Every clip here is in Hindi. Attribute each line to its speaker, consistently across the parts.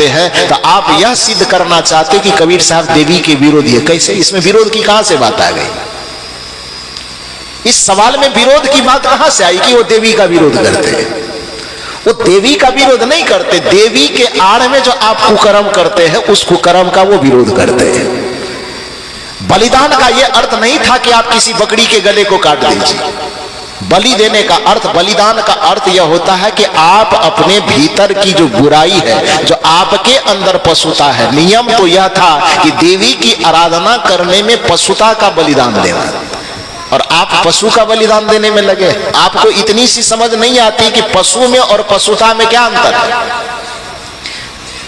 Speaker 1: चाहते हैं तो आप यह सिद्ध करना चाहते कि कबीर साहब देवी के विरोधी है। कैसे? इसमें विरोध की कहां से बात आ गई? इस सवाल में विरोध की बात कहां से आई कि वो देवी का विरोध करते हैं? वो देवी का विरोध नहीं करते, देवी के आड़ में जो आप कुकर्म करते हैं उस कुकर्म का वो विरोध करते हैं। बलिदान का ये अर्थ नहीं था कि आप किसी बकरी के गले को काट दीजिए। बलि देने का अर्थ, बलिदान का अर्थ यह होता है कि आप अपने भीतर की जो बुराई है, जो आपके अंदर पशुता है, नियम तो यह था कि देवी की आराधना करने में पशुता का बलिदान देना, और आप पशु का बलिदान देने में लगे। आपको इतनी सी समझ नहीं आती कि पशु में और पशुता में क्या अंतर है।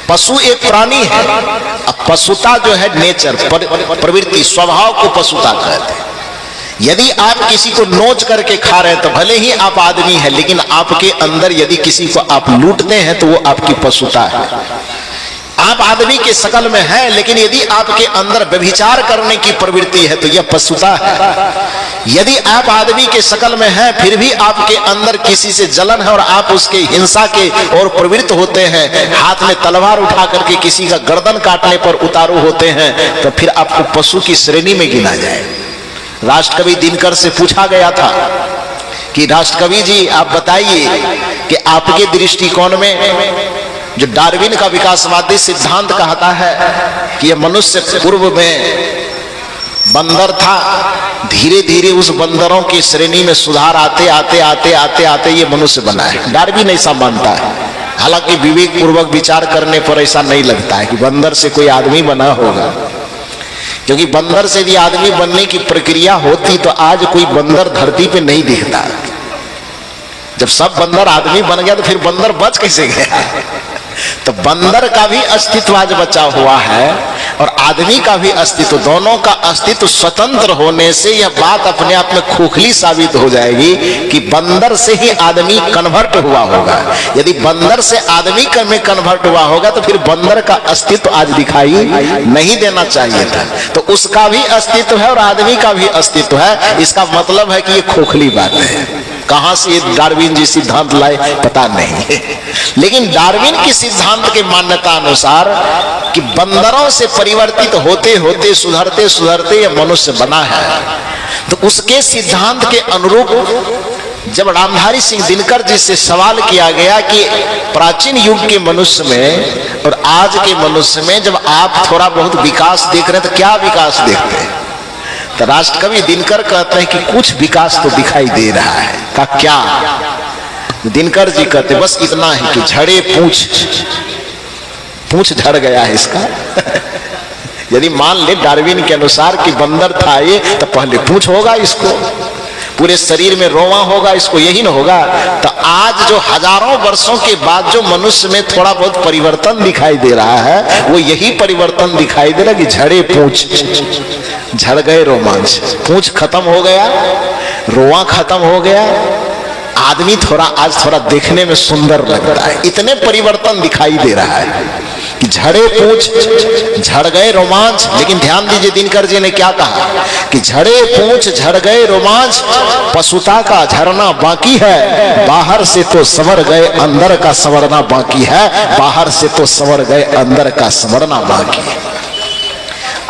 Speaker 1: पशु एक प्राणी है, अब पशुता जो है नेचर, प्रवृत्ति, स्वभाव को पशुता कहते हैं। यदि आप किसी को नोच करके खा रहे हैं तो भले ही आप आदमी हैं, लेकिन आपके अंदर यदि किसी को आप लूटते हैं तो वो आपकी पशुता है। आप आदमी के शकल में हैं, लेकिन यदि आपके अंदर व्यभिचार करने की प्रवृत्ति है तो यह पशुता है। यदि आप आदमी के शकल में हैं फिर भी आपके अंदर किसी से जलन है और आप उसके हिंसा के और प्रवृत्त होते हैं, हाथ में तलवार उठा करके किसी का गर्दन काटने पर उतारू होते हैं, तो फिर आपको पशु की श्रेणी में गिना जाए। राष्ट्रकवि दिनकर से पूछा गया था कि राष्ट्रकवि जी आप बताइए कि आपके दृष्टिकोण में जो डार्विन का विकासवादी सिद्धांत कहता है कि यह मनुष्य पूर्व में बंदर था, धीरे धीरे उस बंदरों की श्रेणी में सुधार आते आते आते आते आते ये मनुष्य बना है। डार्विन ऐसा मानता है, हालांकि विवेक पूर्वक विचार करने पर ऐसा नहीं लगता है कि बंदर से कोई आदमी बना होगा, क्योंकि बंदर से भी आदमी बनने की प्रक्रिया होती तो आज कोई बंदर धरती पे नहीं दिखता। जब सब बंदर आदमी बन गया तो फिर बंदर बच कैसे गया? तो बंदर का भी अस्तित्व आज बचा हुआ है और आदमी का भी अस्तित्व, दोनों का अस्तित्व स्वतंत्र होने से यह बात अपने आप में खोखली साबित हो जाएगी कि बंदर से ही आदमी कन्वर्ट हुआ होगा। यदि बंदर से आदमी में कन्वर्ट हुआ होगा तो फिर बंदर का अस्तित्व आज दिखाई नहीं देना चाहिए था। तो उसका भी अस्तित्व है और आदमी का भी अस्तित्व है। इसका मतलब है कि ये खोखली बात है। कहां से ये डार्विन जी सिद्धांत लाए पता नहीं, लेकिन डार्विन की सिद्धांत के मान्यता अनुसार कि बंदरों से परिवर्तित होते होते सुधरते सुधरते यह मनुष्य बना है, तो उसके सिद्धांत के अनुरूप जब रामधारी सिंह दिनकर जी से सवाल किया गया कि प्राचीन युग के मनुष्य में और आज के मनुष्य में जब आप थोड़ा बहुत विकास देख रहे हैं तो क्या विकास देखते हैं? तो राष्ट्रकवि दिनकर कहते हैं कि कुछ विकास तो दिखाई दे रहा है। का क्या? दिनकर जी कहते बस इतना है कि झड़े पूंछ झड़ गया है इसका। यदि मान ले डार्विन के अनुसार कि बंदर था ये, तो पहले पूंछ होगा इसको, पूरे शरीर में रोवां होगा इसको, यही ना होगा। तो आज जो हजारों वर्षों के बाद जो मनुष्य में थोड़ा बहुत परिवर्तन दिखाई दे रहा है वो यही परिवर्तन दिखाई दे रहा है कि झड़े पूंछ झड़ गए रोमांच, पूंछ खत्म हो गया, रोवां खत्म हो गया, आदमी आज थोड़ा देखने में सुंदर लगता है। इतने परिवर्तन दिखाई दे रहा है कि झड़े पूंछ झड़ गए रोमांच। लेकिन ध्यान दीजिए दिनकर जी ने क्या कहा कि झड़े पूंछ झड़ गए रोमांच, पशुता का झरना बाकी है, बाहर से तो संवर गए अंदर का संवरना बाकी है, बाहर से तो संवर गए अंदर का संवरना बाकी है।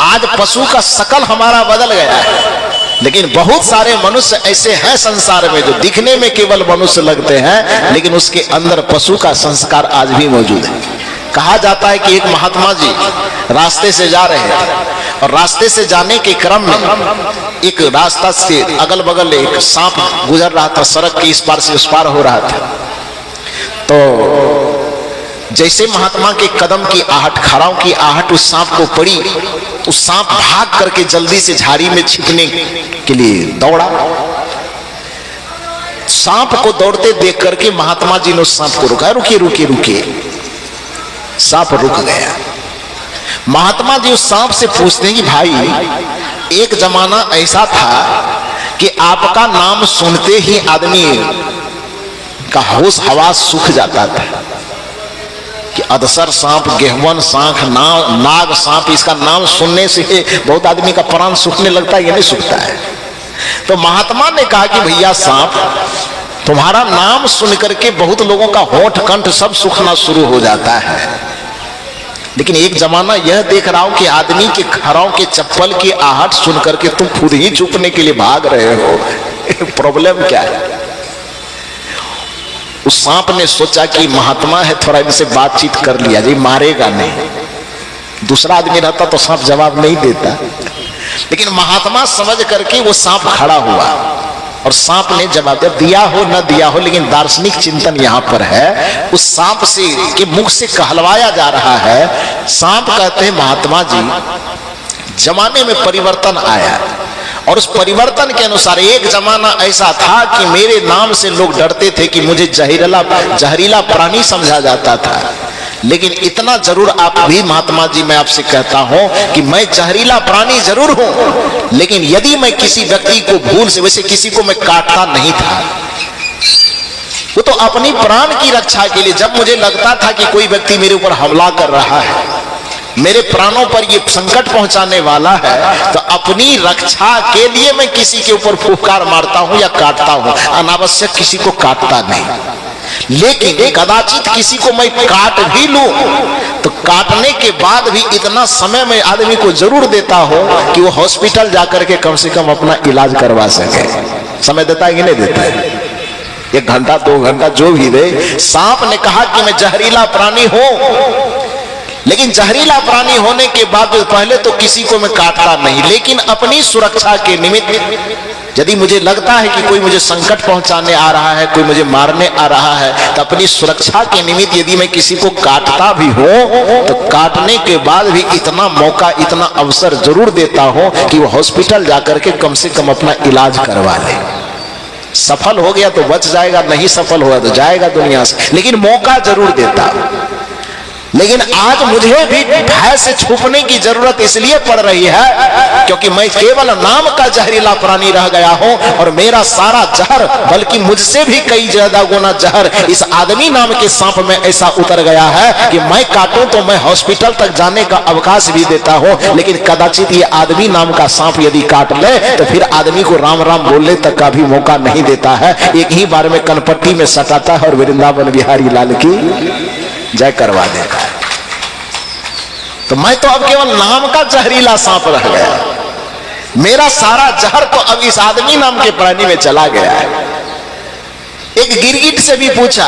Speaker 1: आज पशु का शकल हमारा बदल गया है, लेकिन बहुत सारे मनुष्य ऐसे हैं संसार में जो दिखने में केवल मनुष्य लगते हैं, लेकिन उसके अंदर पशु का संस्कार आज भी मौजूद है। कहा जाता है कि एक महात्मा जी रास्ते से जा रहे थे और रास्ते से जाने के क्रम में एक रास्ता से अगल बगल एक सांप गुजर रहा था, सड़क के इस पार से उस पार हो रहा था। तो जैसे महात्मा के कदम की आहट, खड़ाओं की आहट उस सांप को पड़ी, उस सांप भाग करके जल्दी से झाड़ी में छिपने के लिए दौड़ा। सांप को दौड़ते देख करके महात्मा जी ने उस सांप को रुका, रुकिए रुकिए रुकिए। सांप रुक गया। महात्मा जी उस सांप से पूछते हैं कि भाई एक जमाना ऐसा था कि आपका नाम सुनते ही आदमी का होश हवास सूख जाता था कि अदसर सांप, गेहवन सांप, नाग सांप, इसका नाम सुनने से बहुत आदमी का प्राण सूखने लगता है, ये नहीं सूखता है। तो महात्मा ने कहा कि भैया सांप, तुम्हारा नाम सुन करके बहुत लोगों का होंठ कंठ सब सूखना शुरू हो जाता है, लेकिन एक जमाना यह देख रहा हूं कि आदमी के खरों के चप्पल की आहट सुन करके तुम खुद ही छुपने के लिए भाग रहे हो। प्रॉब्लम क्या है? उस सांप ने सोचा कि महात्मा है, थोड़ा इनसे बातचीत कर लिया जी, मारेगा नहीं। दूसरा आदमी रहता तो सांप जवाब नहीं देता, लेकिन महात्मा समझ करके वो सांप खड़ा हुआ और सांप ने जवाब दिया हो न दिया हो, लेकिन दार्शनिक चिंतन यहां पर है। उस सांप से के मुख से कहलवाया जा रहा है। सांप कहते हैं महात्मा जी, जमाने में परिवर्तन आया और उस परिवर्तन के अनुसार एक जमाना ऐसा था कि मेरे नाम से लोग डरते थे कि मुझे जहरीला प्राणी समझा जाता था। लेकिन इतना जरूर आप भी महात्मा जी मैं आपसे कहता हूं कि मैं जहरीला प्राणी जरूर हूं, लेकिन यदि मैं किसी व्यक्ति को भूल से, वैसे किसी को मैं काटता नहीं था, वो तो अपनी प्राण की रक्षा के लिए, जब मुझे लगता था कि कोई व्यक्ति मेरे ऊपर हमला कर रहा है, मेरे प्राणों पर ये संकट पहुंचाने वाला है, तो अपनी रक्षा के लिए मैं किसी के ऊपर फुफकार मारता हूं या काटता हूं, अनावश्यक किसी को काटता नहीं। लेकिन कदाचित किसी को मैं काट भी लूं तो काटने के बाद भी इतना समय मैं आदमी को जरूर देता हूं कि वो हॉस्पिटल जाकर के कम से कम अपना इलाज करवा सके। समय देता है कि नहीं देता है? 1 घंटा 2 घंटा जो भी दे। सांप ने कहा कि मैं जहरीला प्राणी हूं, लेकिन जहरीला प्राणी होने के बाद पहले तो किसी को मैं काटता नहीं, लेकिन अपनी सुरक्षा के निमित्त यदि मुझे लगता है कि कोई मुझे संकट पहुंचाने आ रहा है, कोई मुझे मारने आ रहा है, तो अपनी सुरक्षा के निमित्त यदि मैं किसी को काटता भी हूं तो काटने के बाद भी इतना मौका, इतना अवसर जरूर देता हूं कि वो हॉस्पिटल जाकर के कम से कम अपना इलाज करवा ले। सफल हो गया तो बच जाएगा, नहीं सफल हुआ तो जाएगा दुनिया से, लेकिन मौका जरूर देता। लेकिन आज मुझे भी भय से छुपने की जरूरत इसलिए पड़ रही है क्योंकि मैं केवल नाम का जहरीला प्राणी रह गया हूं और मेरा सारा जहर, बल्कि मुझसे भी कई ज्यादा गुना जहर इस आदमी नाम के सांप में ऐसा उतर गया है कि मैं काटूं तो मैं हॉस्पिटल तक जाने का अवकाश भी देता हूं, लेकिन कदाचित ये आदमी नाम का सांप यदि काट ले तो फिर आदमी को राम राम बोलने तक का भी मौका नहीं देता है। एक ही बार में कनपट्टी में सटाता है और वृंदावन बिहारी लाल की जय करवा देता है। तो मैं तो अब केवल नाम का जहरीला सांप रह गया, मेरा सारा जहर तो अब इस आदमी नाम के प्राणी में चला गया है। एक गिरगिट से भी पूछा,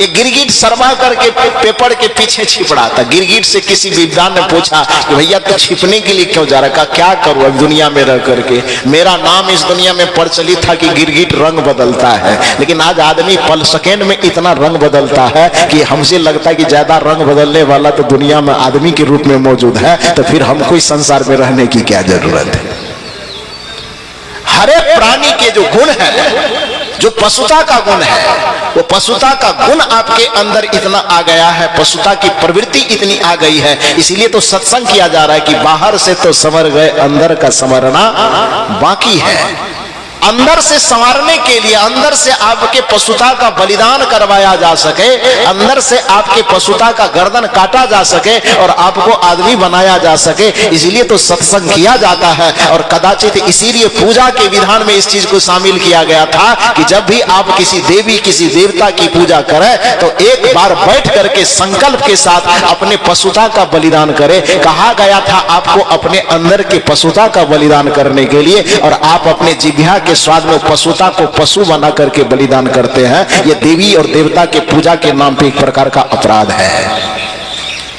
Speaker 1: एक गिरगिट शर्मा करके पेपर के पीछे छिप रहा था। गिरगिट से किसी विद्वान ने पूछा कि भैया तो छिपने के लिए क्यों जा रहा है? क्या करूं अब दुनिया में रह करके, मेरा नाम इस दुनिया में प्रचलित था कि गिरगिट रंग बदलता है, लेकिन आज आदमी पल सेकेंड में इतना रंग बदलता है कि हमसे लगता है कि ज्यादा रंग बदलने वाला तो दुनिया में आदमी के रूप में मौजूद है, तो फिर हमको इस संसार में रहने की क्या जरूरत है? हर एक प्राणी के जो गुण है, जो पशुता का गुण है, वो पशुता का गुण आपके अंदर इतना आ गया है, पशुता की प्रवृत्ति इतनी आ गई है। इसीलिए तो सत्संग किया जा रहा है कि बाहर से तो संवर गए, अंदर का संवरना बाकी है। अंदर से संवारने के लिए, अंदर से आपके पशुता का बलिदान करवाया जा सके, अंदर से आपके पशुता का गर्दन काटा जा सके और आपको आदमी बनाया जा सके, इसलिए तो सत्संग किया जाता है। और कदाचित इसीलिए पूजा के विधान में इस चीज को शामिल किया गया था कि जब भी आप किसी देवी, किसी देवता की पूजा करें तो एक बार बैठ करके संकल्प के साथ अपने पशुता का बलिदान करें। कहा गया था आपको अपने अंदर के पशुता का बलिदान करने के लिए, और आप अपने जिह्वा के स्वाद में पशुता को पशु बना करके बलिदान करते हैं। ये देवी और देवता के पूजा के नाम पे एक प्रकार का अपराध है।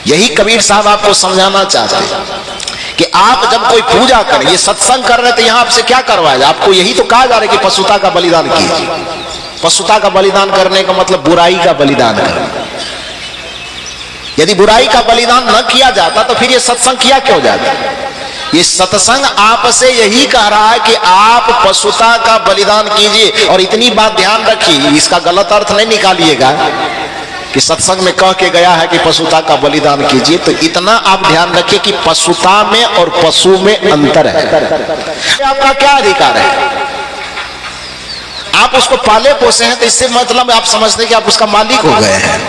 Speaker 1: यही कबीर साहब आपको समझाना चाहते हैं कि आप जब कोई पूजा करें, ये सत्संग कर रहे, तो यहां आपसे क्या करवाया जाए? आपको यही तो कहा जा रहा है कि पशुता का बलिदान कीजिए। पशुता का बलिदान करने का मतलब बुराई का बलिदान करना। यदि बुराई का बलिदान न किया जाता तो फिर ये सत्संग किया क्यों जाता? ये सत्संग आपसे यही कह रहा है कि आप पशुता का बलिदान कीजिए। और इतनी बात ध्यान रखिए, इसका गलत अर्थ नहीं निकालिएगा कि सत्संग में कह के गया है कि पशुता का बलिदान कीजिए। तो इतना आप ध्यान रखिए कि पशुता में और पशु में अंतर है। आपका क्या अधिकार है? आप उसको पाले पोसे हैं तो इससे मतलब आप समझते हैं कि आप उसका मालिक हो गए हैं।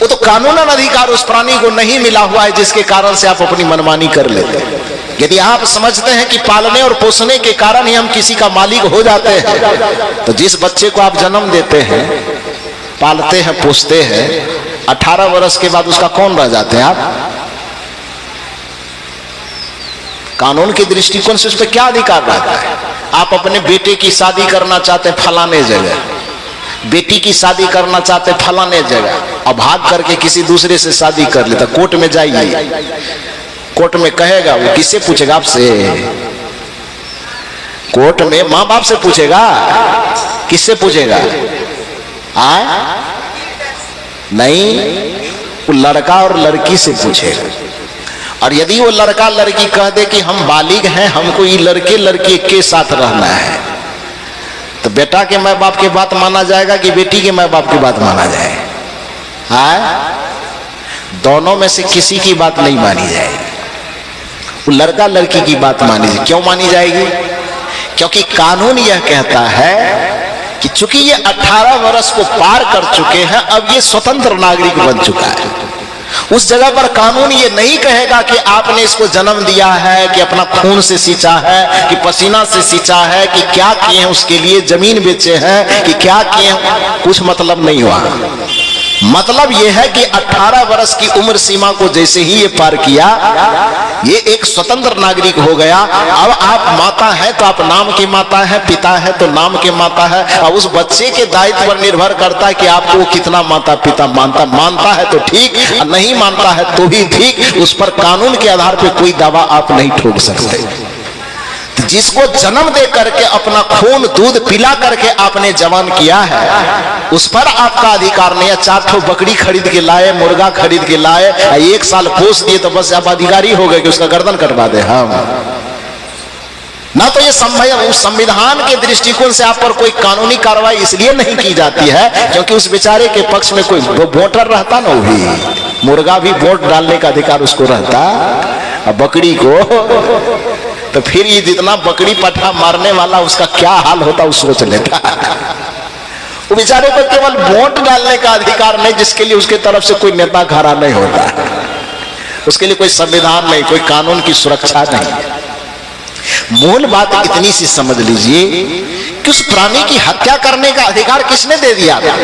Speaker 1: वो तो कानूनन अधिकार उस प्राणी को नहीं मिला हुआ है, जिसके कारण से आप अपनी मनमानी कर लेते हैं। यदि आप समझते हैं कि पालने और पोसने के कारण ही हम किसी का मालिक हो जाते हैं, तो जिस बच्चे को आप जन्म देते हैं, पालते हैं, पोसते हैं, 18 वर्ष के बाद उसका कौन रह जाते हैं आप? कानून के दृष्टिकोण से उस पर क्या अधिकार रहता है? आप अपने बेटे की शादी करना चाहते हैं फलाने जगह, बेटी की शादी करना चाहते हैं फलाने जगह, और भाग करके किसी दूसरे से शादी कर लेता, कोर्ट में जाइए, कोर्ट में कहेगा, वो किससे पूछेगा? आपसे। कोर्ट में माँ बाप से पूछेगा? किससे पूछेगा? नहीं, वो लड़का और लड़की से पूछेगा। और यदि वो लड़का लड़की कह दे कि हम बालिग हैं, हमको ये लड़के लड़की के साथ रहना है, तो बेटा के माँ बाप की बात माना जाएगा कि बेटी के माँ बाप की बात माना जाएगा? दोनों में से किसी की बात नहीं मानी जाएगी, वो लड़का लड़की की बात मानी जाएगी। क्यों मानी जाएगी? क्योंकि कानून यह कहता है कि चूंकि ये 18 वर्ष को पार कर चुके हैं, अब ये स्वतंत्र नागरिक बन चुका है। उस जगह पर कानून ये नहीं कहेगा कि आपने इसको जन्म दिया है, कि अपना खून से सींचा है, कि पसीना से सींचा है, कि क्या किए हैं उसके लिए, जमीन बेचे हैं कि क्या किए हैं, कुछ मतलब नहीं हुआ। मतलब यह है कि 18 वर्ष की उम्र सीमा को जैसे ही ये पार किया, ये एक स्वतंत्र नागरिक हो गया। अब आप माता हैं तो आप नाम की माता है, पिता है तो नाम के माता है। अब उस बच्चे के दायित्व पर निर्भर करता है कि आपको कितना माता पिता मानता है तो ठीक, नहीं मानता है तो भी ठीक। उस पर कानून के आधार पर कोई दावा आप नहीं ठोक सकते। जिसको जन्म दे करके अपना खून दूध पिला करके आपने जवान किया है, उस पर आपका अधिकार नहीं है। 4 ठो बकरी खरीद के लाए, मुर्गा खरीद के लाए, 1 साल पोस दिए तो बस आप अधिकारी हो गए कि उसका गर्दन कटवा दे हम ना। तो ये संविधान के दृष्टिकोण से आप पर कोई कानूनी कार्रवाई इसलिए नहीं की जाती है क्योंकि उस बेचारे के पक्ष में कोई वोटर रहता ना, वो भी मुर्गा भी वोट डालने का अधिकार उसको रहता, और बकरी को तो फिर ये जितना बकरी पठा मारने वाला उसका क्या हाल होता वो सोच लेता। वो बेचारे को केवल वोट डालने का अधिकार नहीं, जिसके लिए उसके तरफ से कोई नेता खड़ा नहीं होता, उसके लिए कोई संविधान नहीं, कोई कानून की सुरक्षा नहीं। मूल बात इतनी सी समझ लीजिए कि उस प्राणी की हत्या करने का अधिकार किसने दे दिया था?